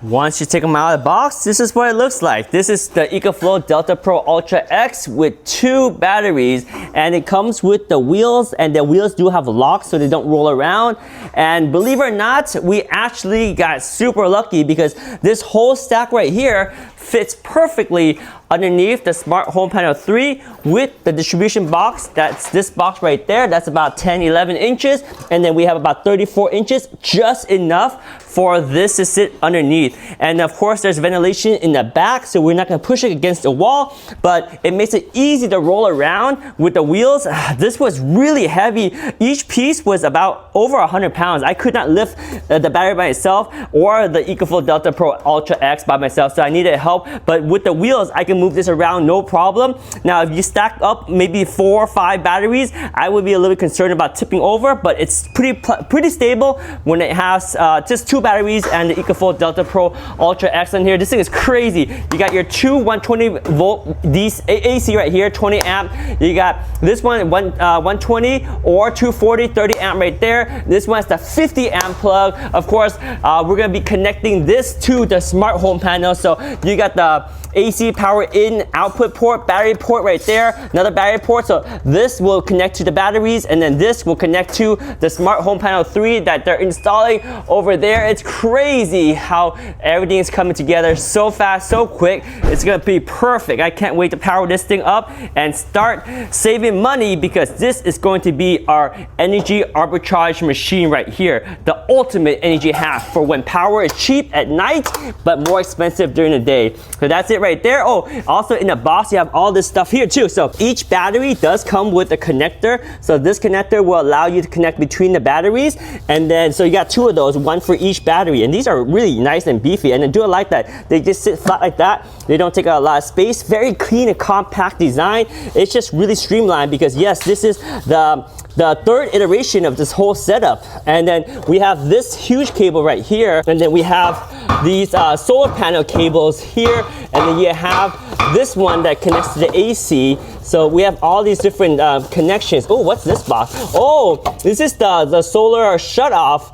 Once you take them out of the box, this is what it looks like. This is the EcoFlow Delta Pro Ultra X with 2 batteries, and it comes with the wheels, and the wheels do have locks so they don't roll around. And believe it or not, we actually got super lucky because this whole stack right here fits perfectly underneath the Smart Home Panel 3 with the distribution box. That's this box right there. That's about 10-11 inches, and then we have about 34 inches, just enough for this to sit underneath. And of course there's ventilation in the back, so we're not going to push it against the wall, but it makes it easy to roll around with the wheels. This was really heavy. Each piece was about over 100 pounds. I could not lift the battery by itself or the EcoFlow Delta Pro Ultra X by myself, so I needed help. But with the wheels, I can move this around no problem. Now if you stack up maybe 4 or 5 batteries, I would be a little bit concerned about tipping over, but it's pretty stable when it has just 2 batteries and the EcoFlow Delta Pro Ultra X on here. This thing is crazy. You got your 2 120 volt AC right here, 20 amp. You got this one 120 or 240, 30 amp right there. This one's the 50 amp plug. Of course, we're gonna be connecting this to the smart home panel. So you got the AC power in output port, battery port right there, another battery port. So this will connect to the batteries, and then this will connect to the Smart Home Panel 3 that they're installing over there. It's crazy how everything is coming together so fast, so quick. It's gonna be perfect. I can't wait to power this thing up and start saving money, because this is going to be our energy arbitrage machine right here. The ultimate energy hack for when power is cheap at night, but more expensive during the day. So that's it right there. Oh, also in the box, you have all this stuff here too. So each battery does come with a connector. So this connector will allow you to connect between the batteries. And then, so you got 2 of those, 1 for each battery. And these are really nice and beefy. And I do like that. They just sit flat like that. They don't take a lot of space. Very clean and compact design. It's just really streamlined because yes, this is the 3rd iteration of this whole setup. And then we have this huge cable right here, and then we have these solar panel cables here, and then you have this one that connects to the AC. So we have all these different connections. Oh, what's this box? Oh, this is the solar shut off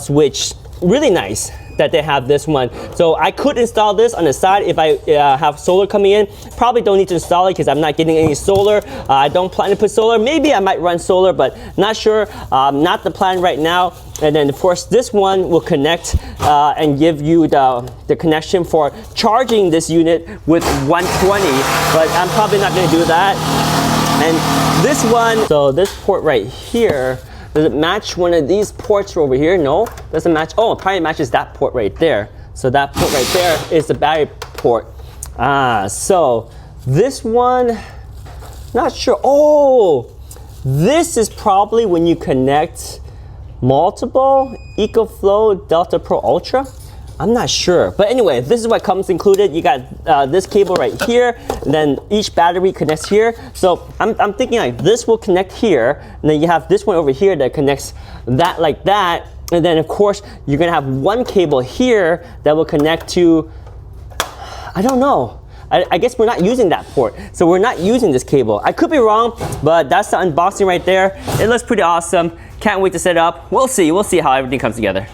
switch. Really nice that they have this one. So I could install this on the side if I have solar coming in. Probably don't need to install it because I'm not getting any solar. I don't plan to put solar. Maybe I might run solar, but not sure. Not the plan right now. And then of course this one will connect and give you the connection for charging this unit with 120, but I'm probably not going to do that. And this one, so this port right here, does it match one of these ports over here? No, doesn't match. Oh, it probably matches that port right there. So that port right there is the battery port. So this one, not sure. Oh, this is probably when you connect multiple EcoFlow Delta Pro Ultra. I'm not sure, but anyway, this is what comes included. You got this cable right here, and then each battery connects here. So I'm thinking like this will connect here, and then you have this one over here that connects that like that, and then of course you're gonna have one cable here that will connect to, I don't know. I guess we're not using that port, so we're not using this cable. I could be wrong, but that's the unboxing right there. It looks pretty awesome. Can't wait to set it up. We'll see how everything comes together.